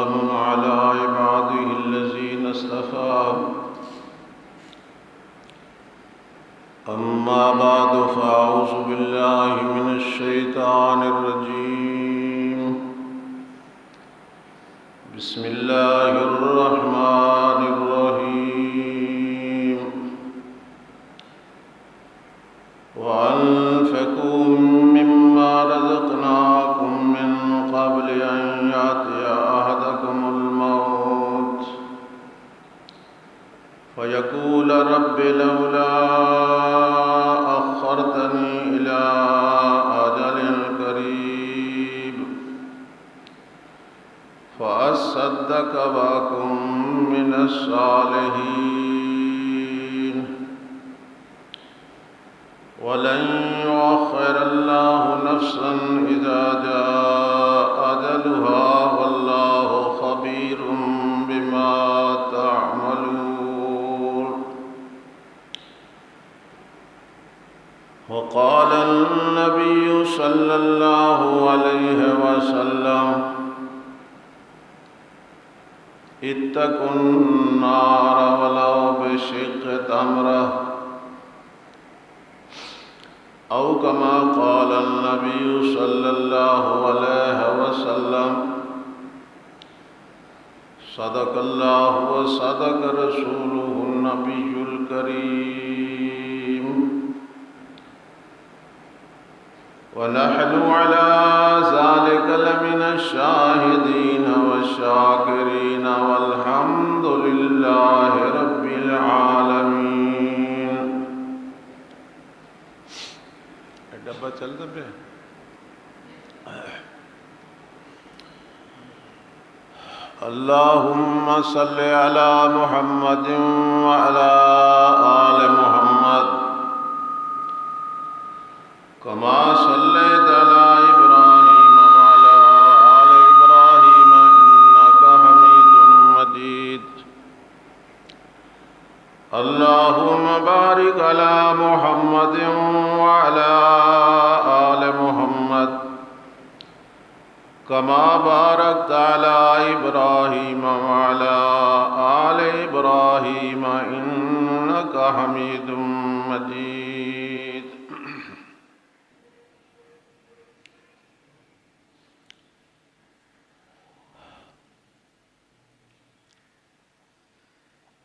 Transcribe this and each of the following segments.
وسلام على عباده الذين اصطفى أما بعد فأعوذ بالله من الشيطان الرجيم بسم الله الرحمن الرحيم وأنفقوا مما رزقناكم من قبل أن يأتي أحدكم الموت فيقول رب لولا أخرتني إلى أجل قريب فأصدق وأكن من الصالحين ولن يؤخر الله نفسا إذا جاء أجلها والله خبير بما تعملون. وقال النبي صلى الله عليه وسلم اتقوا النار ولو بشق تمرة أو كما قال النبي صلى الله عليه وسلم صدق الله وصدق رسوله النبي الكريم ونحن على ذلك لمن الشاهدين والشاكرين والحمد لله رب العالمين. ڈبہ چلتا پہ اللہم صل علی محمد وعلی آل محمد كما صليت على إبراهيم وعلى آل إبراهيم إنك حميد مجيد. اللهم بارك على محمد وعلى آل محمد كما باركت على إبراهيم وعلى آل إبراهيم إنك حميد مجيد.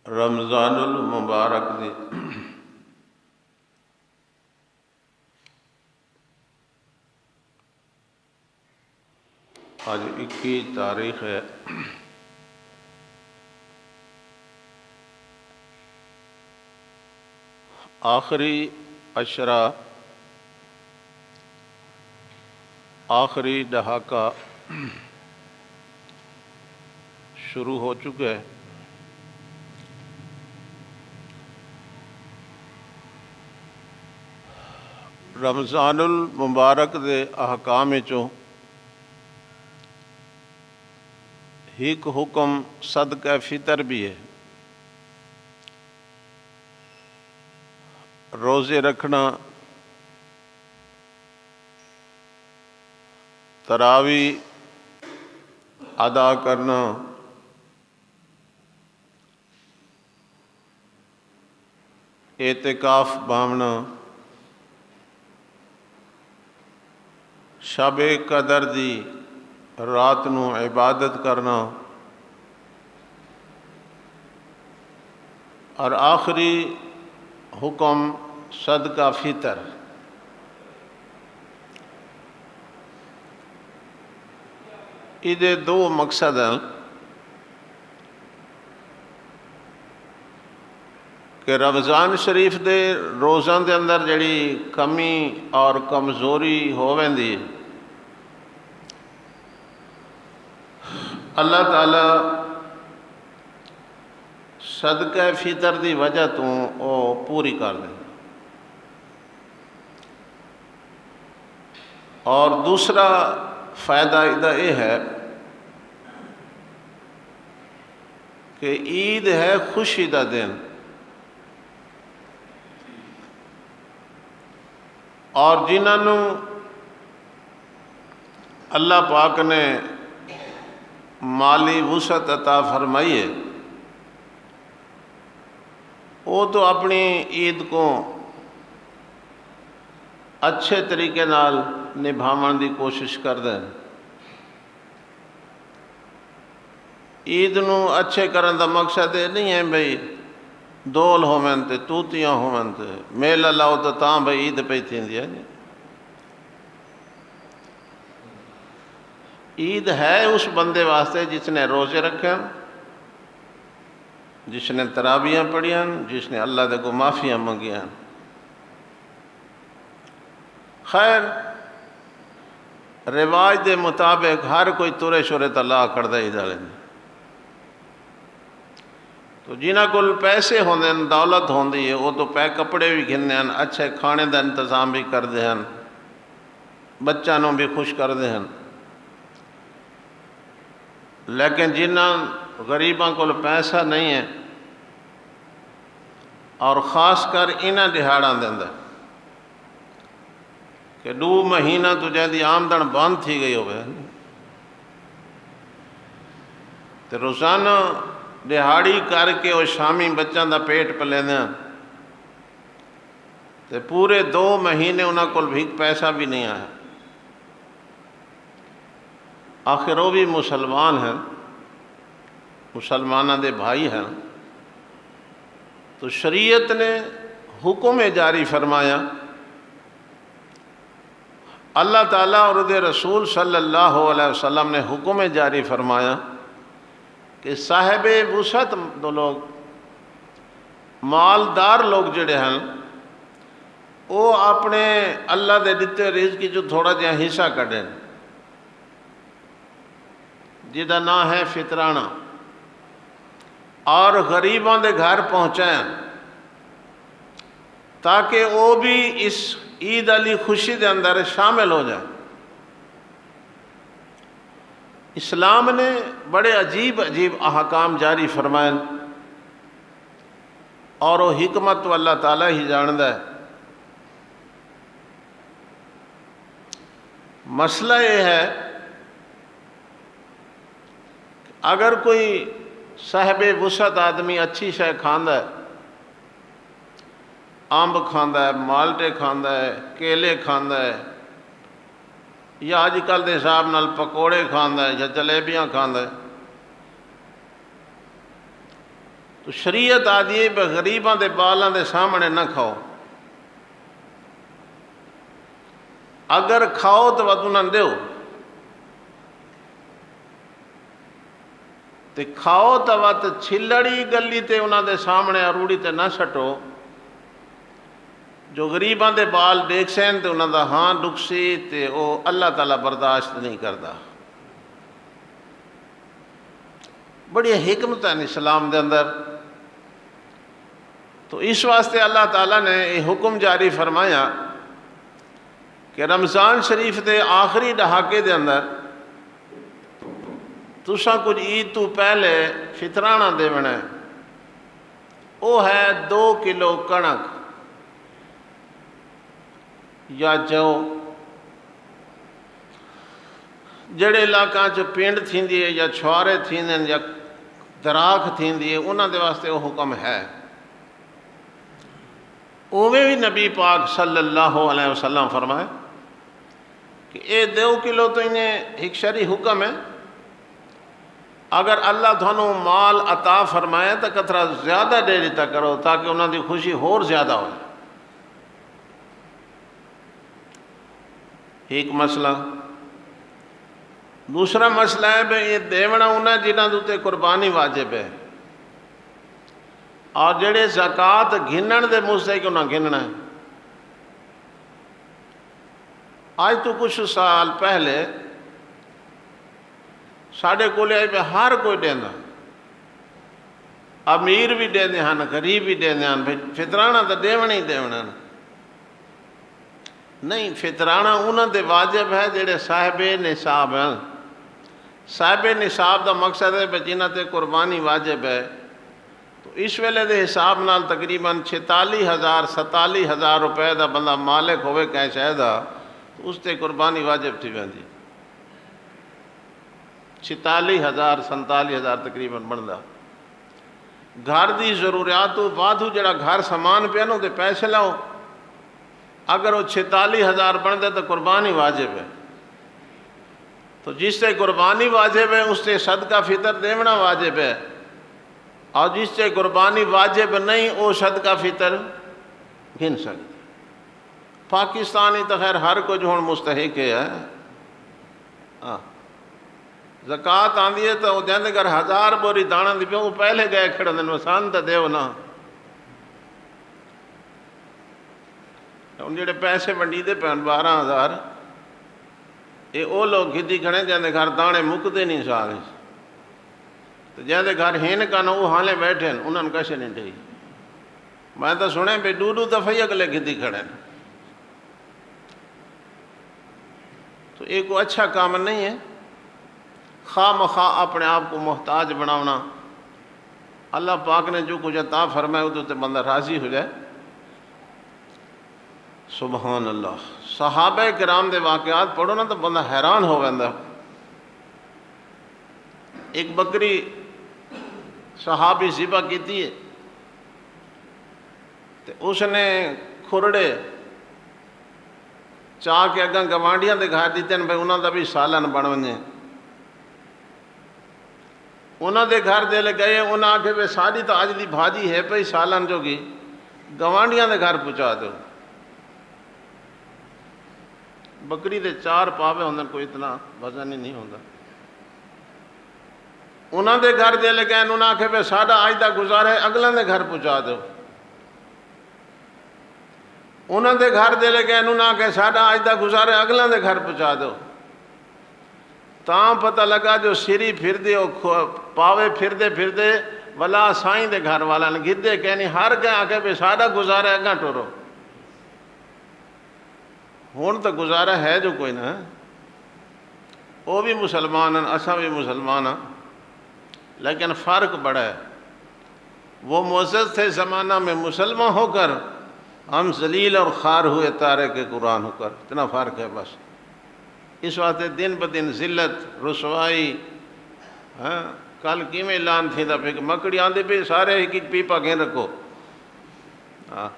رمضان المبارک دی آج 21 تاریخ ہے. آخری عشرہ، آخری دہاکہ شروع ہو چکا ہے. رمضان المبارک دے احکام چوں ایک حکم صدقہ فطر بھی ہے. روزے رکھنا، تراویح ادا کرنا، اعتکاف باونا، شب قدر دی رات نو عبادت کرنا، اور آخری حکم صدقہ فطر. یہ دو مقصد ہیں کہ رمضان شریف دے روزاں دے اندر جڑی کمی اور کمزوری ہو ویندی ہے، اللہ تعالیٰ صدقہ فطر دی وجہ تو وہ پوری کر دیں. اور دوسرا فائدہ یہ ہے کہ عید ہے خوشی دا دن، اور جنہوں اللہ پاک نے مالی وسعت عطا فرمائیے، وہ تو اپنی عید کو اچھے طریقے نال نبھاون دی کوشش کردے ہیں۔ عید نو اچھے کرن دا مقصد یہ نہیں ہے بھئی دول ہومن تے توتیاں ہومن تے میلہ لاؤ تو تاں بھئی عید پہ تھیندی ہے۔ عید ہے اس بندے واسطے جس نے روزے رکھے ہیں، جس نے تراویحاں پڑھیاں، جس نے اللہ دے کو معافیاں منگیاں۔ خیر رواج دے مطابق ہر کوئی ترے شورے تلا کردہ عید والے نے، تو جنہاں کول پیسے ہوندے ہیں، دولت ہوندی ہے، وہ تو پے کپڑے بھی گھندے ہیں، اچھے کھانے دا انتظام بھی کردے ہیں، بچہ نوں بھی خوش کردے ہیں۔ لیکن جنہاں غریباں کول پیسہ نہیں ہے، اور خاص کر انہاں دہاڑاں دے اندر کہ 2 مہینہ تو جہاں آمدن بند تھی گئی ہوئے، تو روزانہ دہاڑی کر کے وہ شامی بچوں دا پیٹ پلیندے ہیں، تو پورے 2 مہینے انہاں کول بھی پیسہ بھی نہیں آیا۔ آخر وہ بھی مسلمان ہیں، مسلمانہ دے بھائی ہیں، تو شریعت نے حکم جاری فرمایا، اللہ تعالیٰ اور دے رسول صلی اللہ علیہ وسلم نے حکم جاری فرمایا کہ صاحب وسعت دو لوگ، مالدار لوگ جڑے ہیں، وہ اپنے اللہ دے دیتے رزق کی جو تھوڑا جہا حصہ کڈیں، جدا نام ہے فطرانہ، اور غریباں دے گھر پہنچائیں تاکہ وہ بھی اس عید علی خوشی دے اندر شامل ہو جائیں۔ اسلام نے بڑے عجیب عجیب احکام جاری فرمائے، اور وہ حکمت تو اللہ تعالیٰ ہی جاندا ہے۔ مسئلہ یہ ہے اگر کوئی صاحب وسعت آدمی اچھی شے کھاندا ہے، امب کھاندا ہے، مالٹے کھاندا ہے، کیلے کھاندا ہے، یا آج کل دے حساب نال پکوڑے کھاندا ہے یا جلیبیاں کھاندا ہے، تو شریعت آدھی ہے کہ غریباں دے بالاں دے سامنے نہ کھاؤ، اگر کھاؤ تو ود انہاں دیو، تے کھاؤ تو ود چھلڑی گلی تے انہاں دے سامنے اروڑی تے نہ سٹو، جو غریباں دے بال دیکھ سین تے انہاں دا ہاں ڈکسی تے او اللہ تعالیٰ برداشت نہیں کردا۔ بڑی حکمت ہے اسلام دے اندر، تو اس واسطے اللہ تعالیٰ نے یہ حکم جاری فرمایا کہ رمضان شریف دے آخری دہاکے دے اندر تساں کچھ عید تو پہلے فطرانہ دیونا ہے، وہ ہے 2 کلو کنک یا جو جڑے علاقہ جو پینڈ تھیندی ہے یا چھوارے تھیندے یا دراخ تھیندی ہے، انہاں دے واسطے وہ حکم ہے۔ اوویں بھی نبی پاک صلی اللہ علیہ وسلم فرمائے کہ اے 2 کلو تو انہیں ایک شرعی حکم ہے، اگر اللہ تھانوں مال عطا فرمائے تو کترا زیادہ دے دیتا کرو تاکہ انہاں دی خوشی اور زیادہ ہو جائے۔ ایک مسئلہ۔ دوسرا مسئلہ ہے کہ یہ دیونا انہاں جنہاں دوتے قربانی واجب ہے، اور جڑے زکوٰۃ گھنن دے مستحق انہاں گھننا ہے۔ آج تو کچھ سال پہلے ساڑھے کولے آئی پہ ہر کوئی دینا، امیر بھی دینے ہیں، غریب بھی دینے ہیں، فطرانہ تو دیونا ہی دیونا ہے۔ نہیں، فطرانہ انہاں دے واجب ہے جڑے صاحب نصاب ہیں۔ صاحب نصاب دا مقصد ہے جنہاں تے قربانی واجب ہے، تو اس ویلے دے حساب نال تقریباً 46,000 روپے دا بندہ مالک ہوئے کہیں شاید تو اس تے قربانی واجب تھی ویندی 46,000 47,000 تقریباً بنتا. گھر دی ضروریات تو وادھو جڑا گھر سامان پیا نا تے پیسے لاؤ. اگر وہ 46,000 بنتا تو قربانی واجب ہے. تو جس سے قربانی واجب ہے اس سے صدقہ فطر دیونا واجب ہے، اور جس سے قربانی واجب نہیں وہ صدقہ فطر گن سکتے. پاکستانی تو خیر ہر کچھ ہوں مستحق ہے. ہاں زکوٰۃ آندی ہے تو جہاں گھر 1000 بوری دانا دی پیوں پہلے گئے کھڑے دن سان تو دیو نا. ہوں جڑے پیسے ونڈی دے پہ 12,000 یہ وہ لوگ گدی کھڑے جہاں گھر دانے مکتے نہیں سارے. تو جہاں گھر ہین کن وہ حالے بیٹھے ہیں انہوں نے کیسے نہیں ڈی. میں تو سنے بھی 2 دفعہ اگلے گدی کھڑے ہیں. تو یہ کوئی اچھا کام نہیں ہے. خواہ مخواہ اپنے آپ کو محتاج بناونا. اللہ پاک نے جو کچھ عطا فرمائے وہ تو بندہ راضی ہو جائے. سبحان اللہ. صحابہ کرام دے واقعات پڑھو نا تو بندہ حیران ہو گیا. ایک بکری صحابی ذبح کیتی ہے تو اس نے کھرڑے چاہ کے اگاں گوانڈیاں دے گھر دیتے ہیں بھائی انہوں دا بھی سالن بن ونجے. انہوں دے گھر دے لے گئے انہوں آکھے بے ساری تو آج دی بھاجی ہے پئی سالن جو گی گوانڈیاں دے گھر پہنچا دو. بکری دے 4 پاوے ہوندن کوئی اتنا وزن ہی نہیں ہوندا. انہوں دے گھر دے لے گئے انہوں آکھے بے ساڑا آج دا گزارے اگلوں دے گھر پہنچا دو. انہوں دے گھر دے لے گئے انہوں آکھے ساڑا آج دا گزارے اگلوں دے گھر پہنچا دو. تاں پتہ لگا جو سری پھر دے پاوے پھر دے ولا سائیں دے گھر والا نے گدے کہنی ہر گئے آکھے بے ساڑا گزارے اگاں ٹورو. ہون تو گزارا ہے جو کوئی نہ. وہ بھی مسلمان ہیں اساں بھی مسلمان ہیں لیکن فرق بڑا ہے. وہ معزز تھے زمانہ میں مسلمان ہو کر، ہم ذلیل اور خوار ہوئے تارک قرآن ہو کر. اتنا فرق ہے بس. اس واسطے دن بدن ذلت رسوائی. ہاں کل کیویں اعلان تھی دا پہ مکڑی آندے پہ سارے ایک پیپا گھن رکھو. ہاں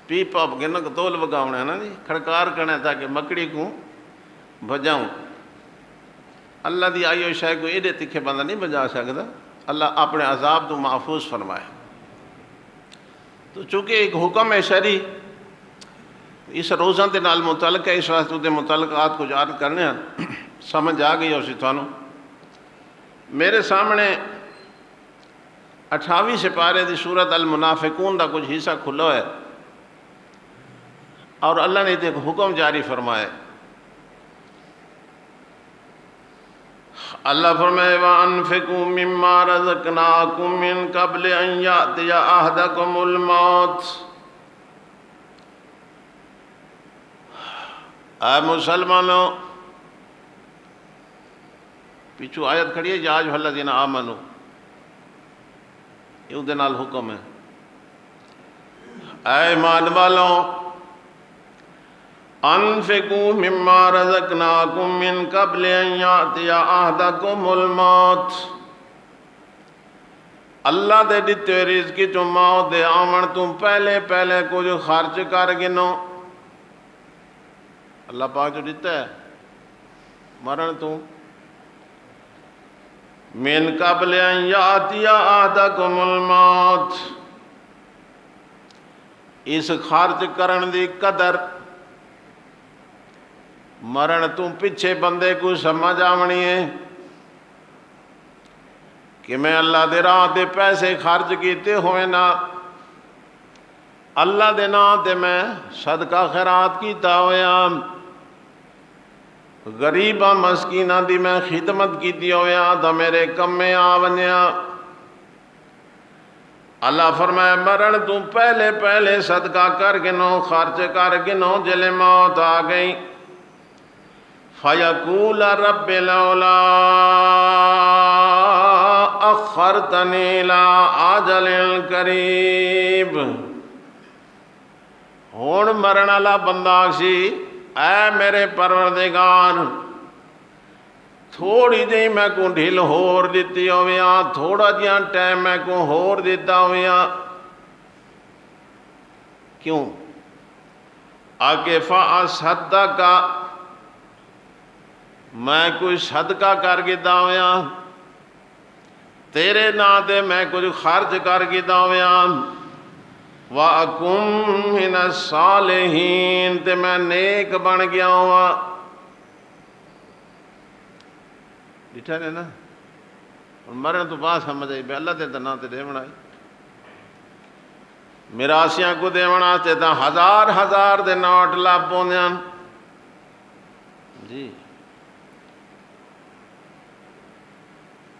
پیپا گھن کو تول وگاؤنا ہے نا جی کھڑکار کرنا ہے تاکہ مکڑی کو بجاؤں. اللہ دی آئیو شاہ کو ایڈے تکھے بندہ نہیں بجا سکتا. اللہ اپنے عذاب تو محفوظ فرمائے. تو چونکہ ایک حکم ہے شرعی اس روزہ دے نال متعلق ہے، اس واسطے دے متعلقات کچھ عرض کرنے ہیں. سمجھ آ گئی اسی تھانوں. میرے سامنے 28 سپارے دی سورت المنافقون دا کچھ حصہ کھلو ہے اور اللہ نے ایک حکم جاری فرمائے. اللہ فرمائے وَأَنفِقُوا مِمَّا رَزَقْنَاكُم مِّن قَبْلِ أَن يَأْتِيَ أَحَدَكُمُ الْمَوْتُ. اے مسلمانوں پیچھو آیت کھڑی ہے یا ایھا الذین آمنوا، یہ اودے نال حکم ہے. اے ایمان والوں انفقوا مما رزقناکم من قبل ان یأتی احدکم الموت. اللہ دے دتے رزق چوں موت دے آمن تو پہلے کچھ خرچ کر گنو. اللہ پاک جو دیتا ہے مرن تو من قبل ان یأتی احدکم الموت. اس خرچ کرن دی قدر مرن تو پیچھے بندے کو سمجھ آونی ہے کہ میں اللہ دے راہ دے پیسے خرچ کیتے ہوئے نا اللہ دے نام تے میں صدقہ خیرات کیتا ہویا، غریباں مسکیناں دی میں خدمت کیتی ہویا تو میرے کم میں آونیا. اللہ فرمائے مرن تو پہلے صدقہ کر گنو خرچ کر گنو جلے موت آ گئی. فَيَقُولَ رَبِّ لَوْلَا أَخَّرْتَنِي إِلَىٰ أَجَلٍ قَرِيبٍ. ہون مرن والا بندہ سی اے میرے پروردگار تھوڑی جی میں کو ڈھل ہور دیتی ہویا، تھوڑا جہاں ٹائم میں کو ہور دیتا ہویا، کیوں؟ آکے فَأَصَدَّقَ، میں کوئی صدقہ کر گیتا ہویا، تیرے نا دے میں کچھ خرچ کر گیتا ہویا، وَأَكُن مِّنَ الصَّالِحِينَ، تے میں نیک بن گیا ہوا۔ ڈٹھا رہے نا، مرن تو بات سمجھ آئی، بے اللہ تے دنا تے دے بنائی، میراسیاں کو دے بنا تے تا ہزار ہزار دے نوٹ لاب پوندیاں، جی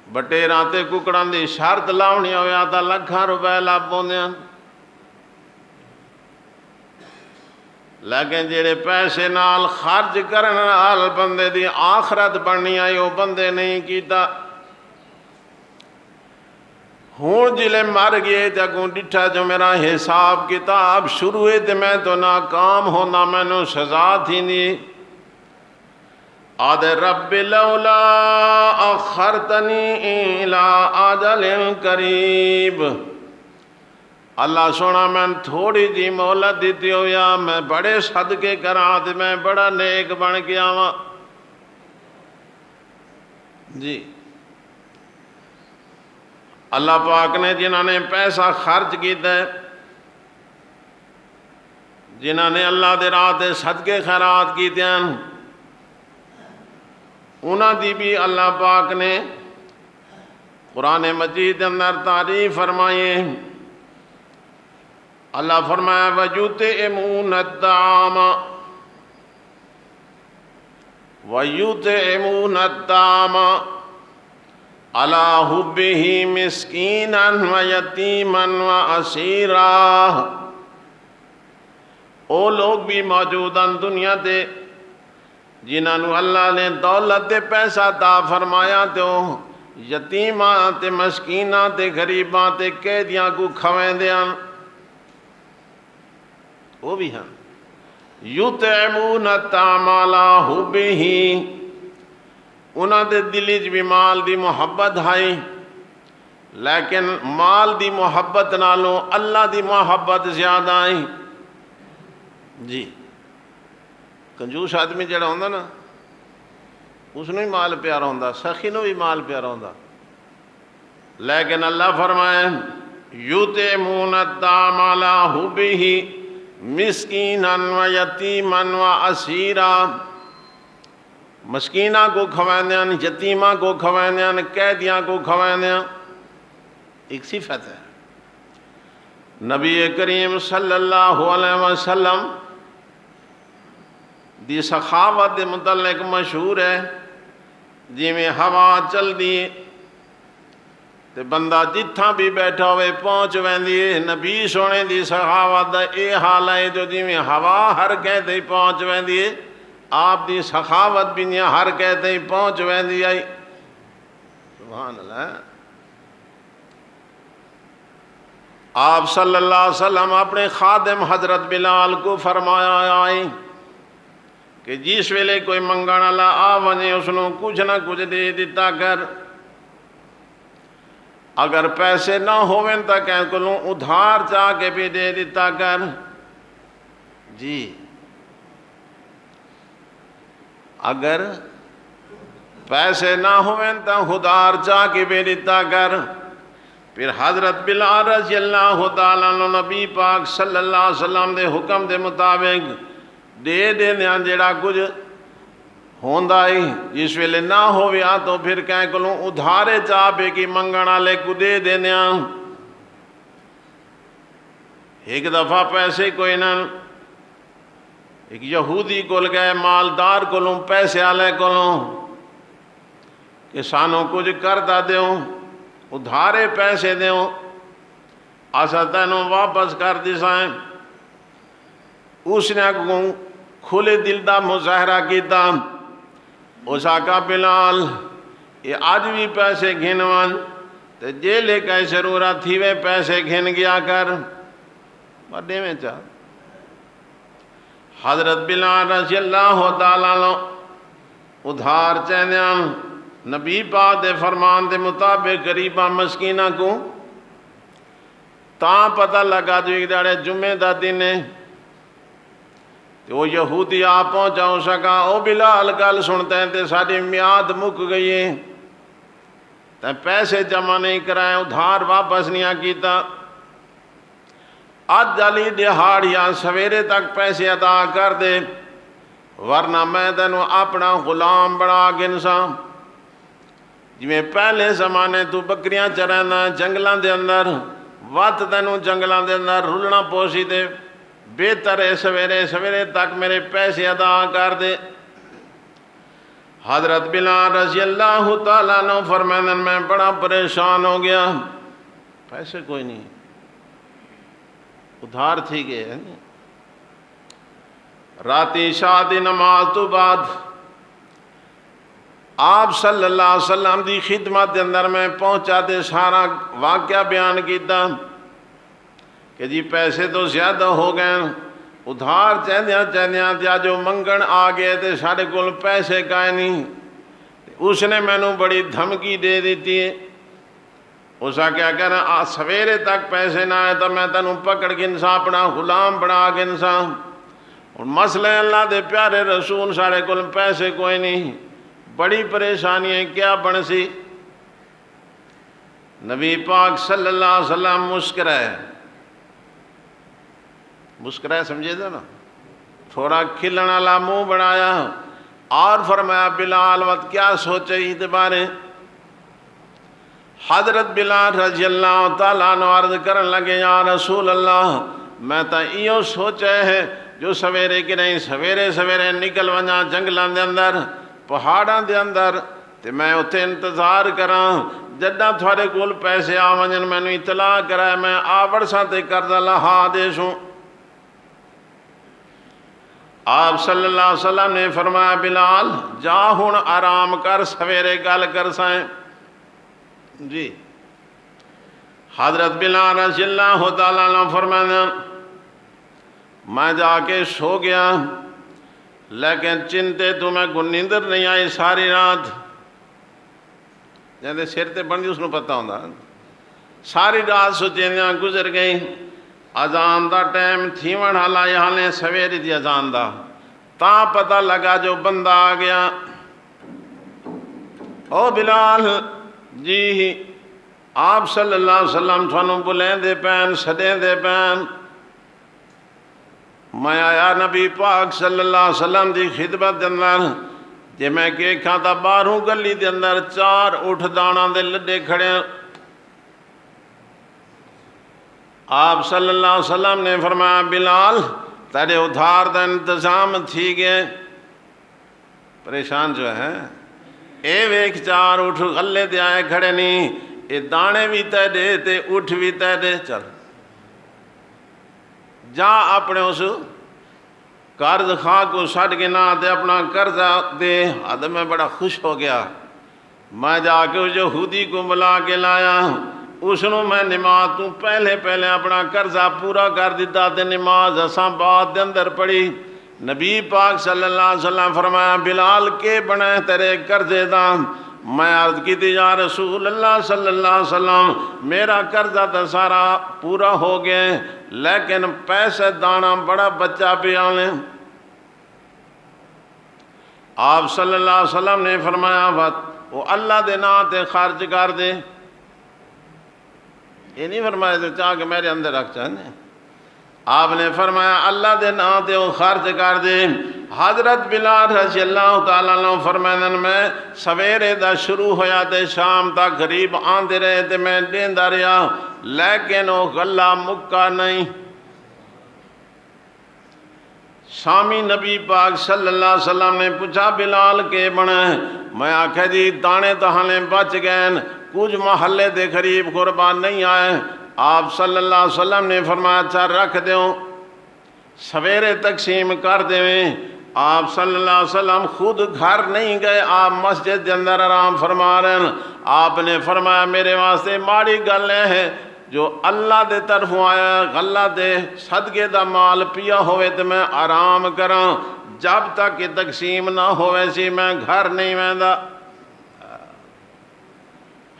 بٹے راتے ککڑان دی شرط لاؤنی ہویا تا لکھاں روپے لاب پوندیاں، لیکن جیڑے پیسے نال خرچ کرن نال بندے دی آخرت بننی آئی وہ بندے نہیں کیتا۔ ہون جلے مر گئے تے اگوں ڈٹھا جو میرا حساب کتاب شروع ہے تے میں تو ناکام ہونا، میں نو سزا تھی نہیں، آدھے رب لولا اخرتنی الى اجل قریب، اللہ سونا میں تھوڑی جی مہلت دیتی ہویا، میں بڑے صدقے کراں تے میں بڑا نیک بن گیا ہوں، جی اللہ پاک نے جنہاں نے پیسہ خرچ کیتا ہے، جنہاں نے اللہ دے راہ تے صدقے خیرات کیتے ہیں، انہاں دی بھی اللہ پاک نے قرآن مجید اندر تعریف فرمائے۔ اللہ فرمایا وَيُطْعِمُونَ الطَّعَامَ وَيُطْعِمُونَ الطَّعَامَ عَلَىٰ حُبِّهِ مِسْكِينًا وَيَتِيمًا وَأَسِيرًا، او لوگ بھی موجود ہیں دنیا تے جنہوں اللہ نے دولت تے پیسہ عطا فرمایا تو یتیماں تے مسکیناں تے غریباں تے قیدیاں کو کھویں دیاں، وہ بھی ہیں یطعمون الطعام علی حبہ، انہاں دے دلی چ بھی مال دی محبت ہے، لیکن مال دی محبت نالوں اللہ دی محبت زیادہ ہے، جی کنجوس آدمی جڑا ہوندا نا اس نے بھی مال پیارا ہوندا، سخی نو بھی مال پیارا ہوندا، لیکن اللہ فرمائے یطعمون الطعام علی حبہ مسکینا و یتیما و اسیرا، مسکینہ کو کھوائندیاں، یتیمہ کو کھوائندیاں، قیدیاں کو کھوائندیاں، ایک صفت ہے۔ نبی کریم صلی اللہ علیہ وسلم دی سخاوت دے متعلق مشہور ہے، جی میں ہوا چل دی تے بندہ جتھاں بھی بیٹھا ہوئے پہنچ ویندی ہے، نبی سونے دی سخاوت دا اے حال ہے جو جی میں ہوا ہر کہتے ہی پہنچ ویندی ہے، آپ دی سخاوت بھی نہیں ہر کہتے ہی پہنچ ویندی ہے، سبحان اللہ۔ آپ صلی اللہ علیہ وسلم اپنے خادم حضرت بلال کو فرمایا آئی کہ جس ویلے کوئی منگن والا آ ونے اس نو کچھ نہ کچھ دے دیتا کر، اگر پیسے نہ ہوئیں تا کہیں کلوں ادھار چاہ کے بھی دے دیتا کر، جی اگر پیسے نہ ہوئیں تا ادھار چاہ کے بھی دیتا کر۔ پھر حضرت بلال رضی اللہ تعالیٰ عنہ نبی پاک صلی اللہ علیہ وسلم دے حکم دے مطابق دے دیاں جڑا کچھ ہوندا ہے، جس ویلے نہ ہویا تو پھر کہیں کلوں ادھارے چاہ بے کی منگن والے کو دے دیاں۔ ایک دفعہ پیسے کوئی نہ، ایک یہودی کول گئے مالدار کولوں پیسے والے کولوں کہ سانوں کچھ کردہ دیوں، ادھارے پیسے دیوں، اسا تینوں واپس کر دیسائیں۔ اس نے اگوں کھلے دل دا مظاہرہ کیتا، اس آقا بلال یہ آج بھی پیسے گھنوان تے جیلے کئی ضرورت تھی وے پیسے گھن گیا کر بڑے میں چاہ۔ حضرت بلال رضی اللہ تعالیٰ عنہ ادھار چاہدیاں نبی پاک دے فرمان دے مطابق غریباں مسکیناں کو تاں پتہ لگا جو ایک داڑے جمعے دا دن ہے تو وہ یہودی آ پہنچا ہو سکا او بلال گل سنتے ہیں تے ساری میعاد مک گئی ہے تے پیسے جمع نہیں کرائے ادھار واپس نہیں کیتا آج جالی دہاڑیاں سویرے تک پیسے ادا کر دے ورنہ میں تینوں اپنا غلام بنا گنساں جویں پہلے زمانے تو بکریاں چرانا جنگلاں دے اندر وقت تینوں جنگلاں دے اندر رلنا پوسی دے بہتر ہے سویرے تک میرے پیسے ادا کر دے حضرت بلال رضی اللہ تعالیٰ عنہ فرمائیں میں بڑا پریشان ہو گیا پیسے کوئی نہیں ادھار تھی گئے راتی شادی نماز تو بعد آپ صلی اللہ علیہ وسلم دی خدمت دے اندر میں پہنچا دے سارا واقعہ بیان کیتا کہ جی پیسے تو زیادہ ہو گئے ادھار چاہدیاں دیا جو منگن آ گئے تے سارے کول پیسے کائے نہیں اس نے میں نو بڑی دھمکی دے دیتی ہے اسا کیا کہنا سویرے تک پیسے نہ آئے تو میں تینوں پکڑ گنسا اپنا غلام بنا گنسا اور مسئلہ اللہ دے پیارے رسول سارے کول پیسے کوئی نہیں بڑی پریشانی ہے کیا بن سی نبی پاک صلی اللہ علیہ وسلم مسکرائے سمجھے تھا نا تھوڑا کھلن والا منہ بنایا اور فرمایا بلال وقت کیا سوچے ہی بارے حضرت بلال رضی اللہ تعالیٰ عنہ عرض کرن لگے یا رسول اللہ میں تا ایو سوچے ہے جو سویرے کی نہیں سویرے نکل ونجا جنگلان دے اندر پہاڑاں دے اندر تے میں اتھے انتظار کراں جدہ تھوڑے کول پیسے آ ونجن میں نے اطلاع کرائے میں آوڑ ساتے قرض لہا دیشوں آپ صلی اللہ علیہ وسلم نے فرمایا بلال جا ہون آرام کر سویرے گل کر سائیں جی حضرت بلال رضی اللہ تعالیٰ عنہ فرمایا میں جا کے سو گیا لیکن چنتے تمہیں کو نیندر نہیں آئی ساری رات جیسے سر تے بن دی اس نے پتہ ہوندہ ساری رات سوچیاں گزر گئی اذان دا ٹائم تھی وڑ حالا یہاں نے سویری دی اذان دا تاں پتہ لگا جو بندہ آ گیا او بلال جی آپ صلی اللہ علیہ وسلم تھانوں بلیں دے پین سدیں دے پین میں آیا نبی پاک صلی اللہ علیہ وسلم دی خدمت دے اندر جے میں کہ کھاتا باہروں گلی دے اندر 4 اٹھ دانا دے لڈے کھڑے آپ صلی اللہ علیہ وسلم نے فرمایا بلال تیرے ادھار دا انتظام تھی گئے پریشان جو ہے اے ویک 4 اٹھ غلے دے آئے کھڑے نہیں اے دانے بھی تے دے تے اٹھ بھی تے دے چل جا اپنے اس قرض خواہ کو سٹ کے نہ دے اپنا قرضہ دے آدم میں بڑا خوش ہو گیا میں جا کے اس یہودی کو بلا کے لایا اس نے میں نماز تو پہلے اپنا قرضہ پورا کر دیتا تے نماز اساں بعد دے اندر پڑھی نبی پاک صلی اللہ علیہ وسلم فرمایا بلال کے بنے تیرے قرضے دا میں عرض کی تھی یا رسول اللہ صلی اللہ علیہ وسلم میرا قرضہ تو سارا پورا ہو گئے لیکن پیسے دانا بڑا بچہ پہ آنے آپ صلی اللہ علیہ وسلم نے فرمایا وہ اللہ دے نا تے خرچ کر دے یہ نہیں فرمایا تو چاہ کہ میرے اندر رکھ چاہنے آپ نے فرمایا اللہ دے نا تے وہ خرچ کر دے حضرت بلال رضی اللہ تعالیٰ عنہ فرمائن میں سویرے دا شروع ہویا تے شام تک غریب آندے رہے تے میں دیندہ رہا لیکن وہ غلہ مکہ نہیں شامی نبی پاک صلی اللہ علیہ وسلم نے پوچھا بلال کے بنے میں آکھا جی دانے تہانے بچ گئے کچھ محلے دے قریب قربان نہیں آئے آپ صلی اللہ علیہ وسلم نے فرمایا اچھا رکھ دیوں سویرے تقسیم کر دیویں آپ صلی اللہ علیہ وسلم خود گھر نہیں گئے آپ مسجد کے اندر آرام فرما رہے ہیں آپ نے فرمایا میرے واسطے ماڑی گل ہے جو اللہ دے طرفوں آیا غلہ دے صدقے دا مال پیا ہوئے تو میں آرام کراں جب تک کہ تقسیم نہ ہوئے سی میں گھر نہیں ویندا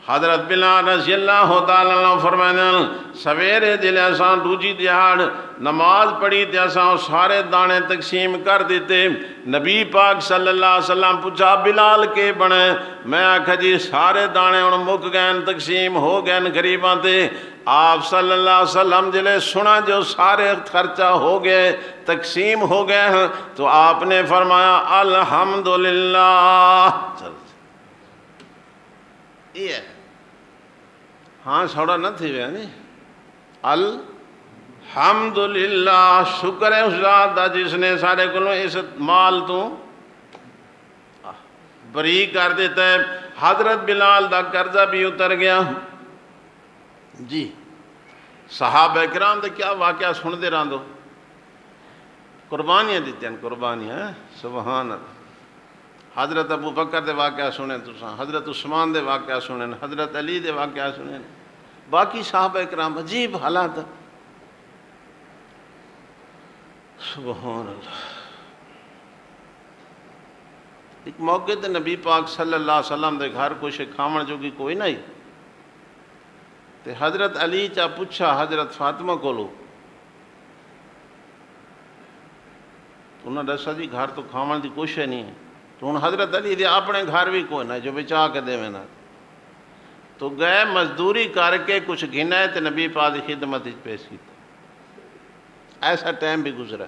حضرت بلال رضی اللہ تعالیٰ عنہ فرمائیں سویرے جلے اساں دوجی دیہاڑ نماز پڑھی تے اساں سارے دانے تقسیم کر دیتے. نبی پاک صلی اللہ علیہ وسلم پوچھا بلال کے بنے؟ میں آکھا جی سارے دانے ہن مک گئے تقسیم ہو گئے غریباں تے. آپ صلی اللہ علیہ وسلم جلے سنا جو سارے خرچہ ہو گئے تقسیم ہو گئے ہیں تو آپ نے فرمایا الحمدللہ. یہ ہاں سوڑا نہ تھی وے نہیں الحمدللہ شکر ہے اس ذات دا جس نے سارے کلوں اس مال تو بری کر دیتا ہے. حضرت بلال دا قرضہ بھی اتر گیا. جی صحابہ کرام دے کیا واقعہ سن دے رہاں دو قربانیاں دیتے ہیں قربانیاں سبحان اللہ. حضرت ابو بکر دے واقعہ سنیں تساں حضرت عثمان دے واقعہ سنیں حضرت علی دے واقعہ سنیں باقی صحابہ کرام عجیب حالات سبحان اللہ. ایک موقع تے نبی پاک صلی اللہ علیہ وسلم دے گھر کچھ کھاون جو کی کوئی نہیں تے حضرت علی چا پوچھا حضرت فاطمہ کولو انہوں نے دسا جی گھر تو کھاون دی کوشش نہیں ہے تو ہن حضرت علی دے اپنے گھر بھی کوئی نہ جو بچا کے دے میں نہ تو گئے مزدوری کر کے کچھ گھنا ہے تے نبی پاک دی خدمت وچ پیش کیتا. ایسا ٹائم بھی گزرا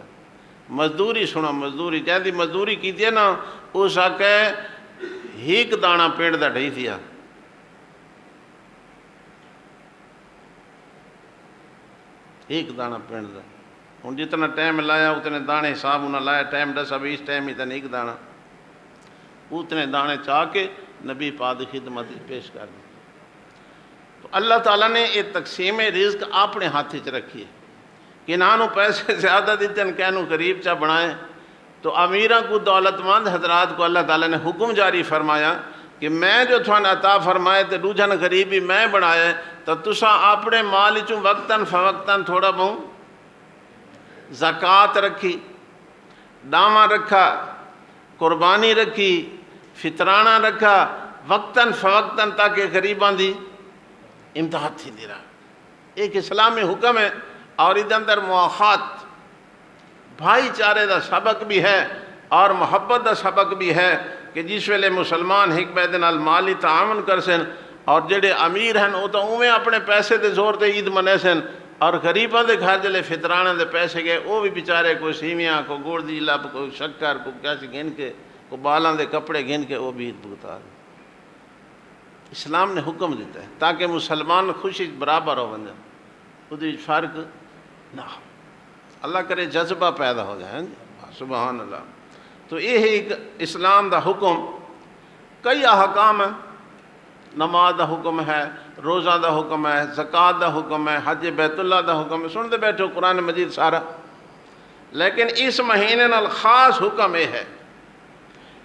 مزدوری سنا مزدوری کہندی مزدوری کیتی ہے نا اس آکے ہیک دانا پیڑ دا ڈھی تھیا ایک دانا پیڑ دا ہن جتنا ٹائم لایا اتنے دانے حساب انہاں لایا ٹائم دسا بھی اس ٹائم ہی تن ایک دانا اتنے دانے چاہ کے نبی پاک دی خدمت پیش کر دی. تو اللہ تعالیٰ نے یہ تقسیم رزق اپنے ہاتھ چ رکھی ہے کہ انہوں پیسے زیادہ دیتے ہیں کہنوں قریب چا بنائیں. تو امیروں کو دولت مند حضرات کو اللہ تعالیٰ نے حکم جاری فرمایا کہ میں جو تھوڑا عطا فرمائے تو دوجھن غریبی میں بنائے تو تساں اپنے مال چوں وقتاً فوقتاً تھوڑا بہت زکوٰۃ رکھی ڈاواں رکھا قربانی رکھی فطرانہ رکھا وقتاً فوقتاً تاکہ غریباں دی امداد تھی دی رہا. ایک اسلامی حکم ہے اور ادھر اندر مواخات بھائی چارے دا سبق بھی ہے اور محبت دا سبق بھی ہے کہ جس ویلے مسلمان ایک بیدے نال مالی تعاون کر سن اور جڑے امیر ہیں وہ تو اویں اپنے پیسے دے زور تے عید منے سن اور غریباں دے گھر جلے فطرانے دے پیسے گئے وہ بھی بیچارے کوئی سیویاں کو گڑ دی لب کوئی شکر کو کیسی گھن کے کو بالاں دے کپڑے گھن کے وہ بھی عید بھگتا دے. اسلام نے حکم دیتا ہے تاکہ مسلمان خوشی برابر ہو بن جائے خود فرق نہ ہو. اللہ کرے جذبہ پیدا ہو جائے سبحان اللہ. تو یہ ایک اسلام دا حکم کئی احکام ہیں. نماز دا حکم ہے روزہ دا حکم ہے زکوٰۃ دا حکم ہے حج بیت اللہ دا حکم ہے سنتے بیٹھو قرآن مجید سارا. لیکن اس مہینے نال خاص حکم یہ ہے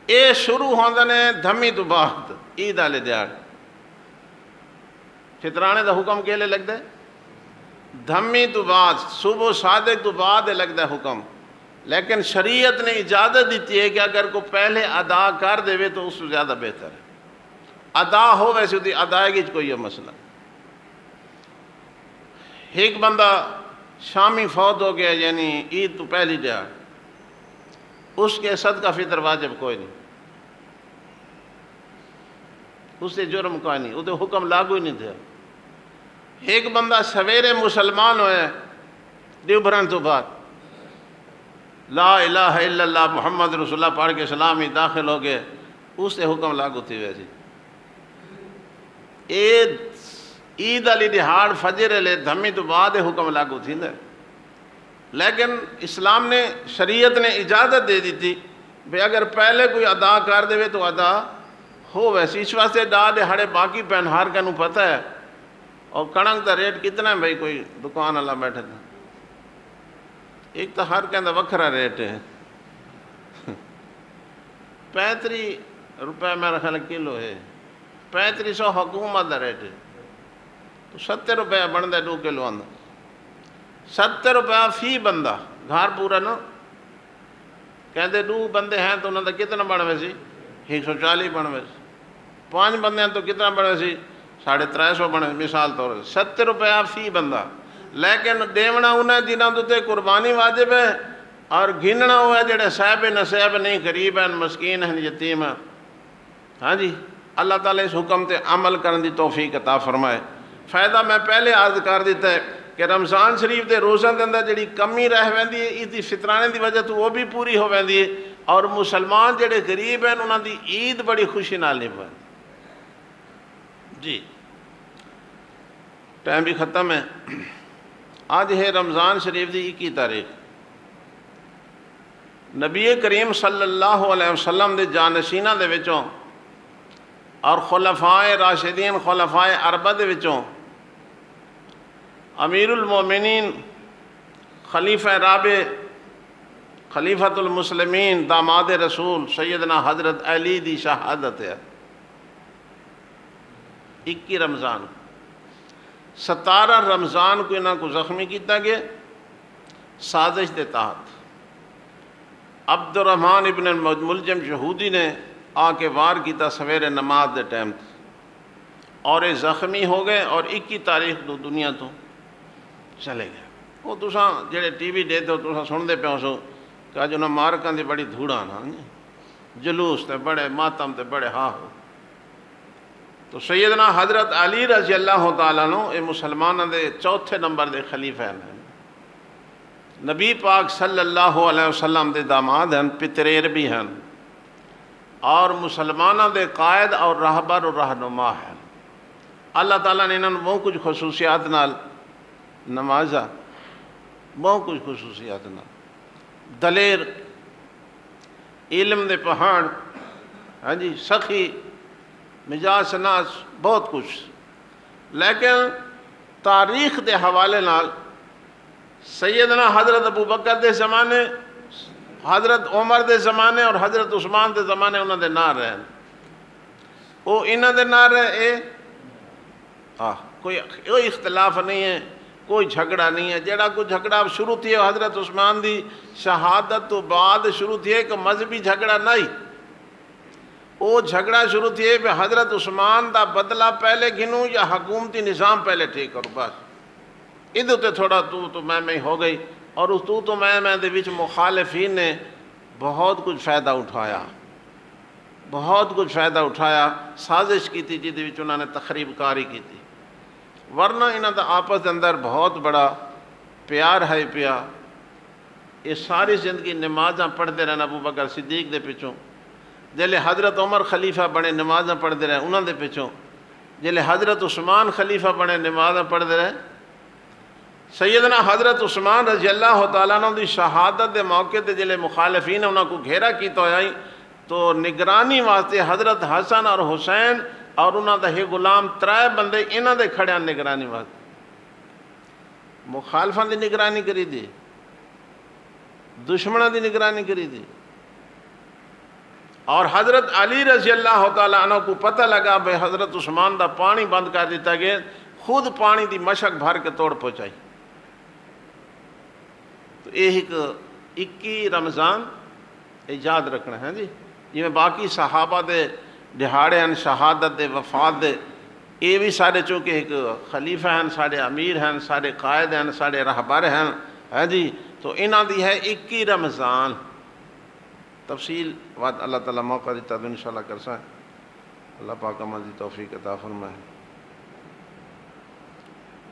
یہ شروع ہوندے نے دھمی تو بعد عید والے دیہڑ فطرانے دا حکم کے لئے لگتا ہے دھمی تو بعد صبح صادق تو بعد لگتا ہے حکم. لیکن شریعت نے اجازت دیتی ہے کہ اگر کوئی پہلے ادا کر دے تو اس سے زیادہ بہتر ہے. ادا ہو ویسے دی ادائیگی کوئی یہ مسئلہ. ایک بندہ شامی فوت ہو گیا یعنی عید تو پہلی دیہڑ اس کے صدقہ فطر واجب کوئی نہیں اس سے جرم کوئی نہیں وہ حکم لاگو ہی نہیں تھا. ایک بندہ سویرے مسلمان ہوئے دیوبرن تو بعد لا الہ الا اللہ محمد رسول اللہ پڑھ کے اسلام ہی داخل ہو گئے اس سے حکم لاگو تھی. ویسے عید علی دہاڑ فجر لے دھمی تو بعد حکم لاگو تھی. لیکن اسلام نے شریعت نے اجازت دے دی تھی بھئی اگر پہلے کوئی ادا کر دے تو ادا ہو. ویسے اس واسطے ڈا دہاڑے باقی پہن ہر کنوں پتہ ہے. اور کڑنگ کا ریٹ کتنا ہے بھائی کوئی دکان والا بیٹھے تھا ایک تو ہر کہندہ وکھرا ریٹ ہے 35 روپے میرا خیال کلو ہے 3500 حکومت کا ریٹ ہے تو 70 روپے بنتا 2 کلو آندہ 70 روپے فی بندہ گھر پورا نا کہتے 2 بندے ہیں تو انہوں نے کتنا بنوے سی 140 بنوے سی 5 بندے ہیں تو کتنا بنوے سی 350 بنے مثال طور 70 روپیہ فی بندہ، لیکن دیونا انہیں جنہاں دوتے قربانی واجب ہے اور گھننا ہوا ہے جڑے صاحب نصیب نہیں، غریب ہیں، مسکین ہیں، یتیم ہیں. ہاں جی، اللہ تعالیٰ اس حکم تے عمل کرنے دی توفیق عطا فرمائے. فائدہ میں پہلے عرض کر دیتا ہے کہ رمضان شریف دے روزہ دے اندر جڑی کمی رہ ویندی ہے اس دی فطرانے دی وجہ تو وہ بھی پوری ہو ویندی ہے، اور مسلمان جڑے غریب ہیں انہاں دی عید بڑی خوشی نال نبھائے. جی ٹائم بھی ختم ہے. آج ہے رمضان شریف دی 21 تاریخ. نبی کریم صلی اللہ علیہ وسلم دے جانشینہ دے وچوں اور خلفائے راشدین خلفائے اربعہ دے وچوں امیر المومنین خلیفہ رابع خلیفۃ المسلمین داماد رسول سیدنا حضرت علی دی شہادت ہے. 21 رمضان 17 رمضان کو انہاں کو زخمی کیتا گیا سازش دے تحت. عبد الرحمن ابن الملجم یہودی نے آ کے وار کیتا سویرے نماز دے ٹائم اور یہ زخمی ہو گئے اور 21 تاریخ کو دنیا تو چلے گئے. وہ تساں جڑے ٹی وی دے تو تساں سن دے پیو سو کہ جو نہ مارکاں دی بڑی دھوڑاں نا جلوس تے بڑے ماتم تے بڑے ہاں ہو. تو سیدنا حضرت علی رضی اللہ تعالیٰ عنہ یہ مسلمانوں دے چوتھے نمبر دے خلیفہ ہیں، نبی پاک صلی اللہ علیہ وسلم دے داماد ہیں، پتریر بھی ہیں اور مسلمانوں دے قائد اور رہبر اور رہنما ہیں. اللہ تعالیٰ نے انہوں نے بہت کچھ خصوصیات نال نوازا، بہت کچھ خصوصیات نال. دلیر، علم دے پہاڑ، ہاں جی، سخی، مزاج شناس، بہت کچھ. لیکن تاریخ دے حوالے نال سیدنا حضرت ابو بکر دے زمانے، حضرت عمر دے زمانے اور حضرت عثمان دے زمانے انہوں دے نہ رہے. وہ انہوں دے نہ رہے کوئی اختلاف نہیں ہے، کوئی جھگڑا نہیں ہے. جڑا کوئی جھگڑا شروع تھی ہے حضرت عثمان دی شہادت تو بعد شروع تھی ہے کہ مذہبی جھگڑا نہیں. وہ جھگڑا شروع تھی ہے کہ حضرت عثمان دا بدلہ پہلے گھنوں یا حکومتی نظام پہلے ٹھیک کرو. بس ادھر تے تھوڑا تو میں ہو گئی اور اس تو میں دے وچ مخالفین نے بہت کچھ فائدہ اٹھایا، بہت کچھ فائدہ اٹھایا، سازش کی تھی جہدے وچ انہوں نے تخریب کاری کی تھی. ورنہ انہوں دا آپس دے اندر بہت بڑا پیار ہے پیا. یہ ساری زندگی نمازاں پڑھتے رہنا ابو بکر صدیق دے پچھوں، جلے حضرت عمر خلیفہ بنے نمازاں پڑھتے رہے انہوں دے پچھوں، جلے حضرت عثمان خلیفہ بنے نمازاں پڑھتے رہے. سیدنا حضرت عثمان رضی اللہ تعالیٰ عنہ دی شہادت دے موقع تے جلے مخالفین انہوں کو گھیرا کیتا ہویا تو نگرانی واسطے حضرت حسن اور حسین اور انہوں دا ہی غلام 3 بندے انہوں دے کھڑے ہیں نگرانی واسطے. مخالفان دی نگرانی کری دی، دشمنوں دی نگرانی کری دی. اور حضرت علی رضی اللہ تعالیٰ عنہ کو پتہ لگا بھئی حضرت عثمان دا پانی بند کر دیتا گیا، خود پانی دی مشک بھر کے توڑ پہنچائی. تو یہ ایک 21 رمضان یاد رکھنا ہے جی. جی باقی صحابہ دے دہاڑے ہیں شہادت دے وفات دے، یہ بھی سارے چونکہ ایک خلیفہ ہیں، سارے امیر ہیں، سارے قائد ہیں، سارے رہبر ہیں، ہے جی. تو انہاں دی ہے 21 رمضان. تفصیل بعد اللہ تعالیٰ موقع دیتا تو انشاءاللہ کر سائیں. اللہ پاک ہمیں دی توفیق عطا فرمائے.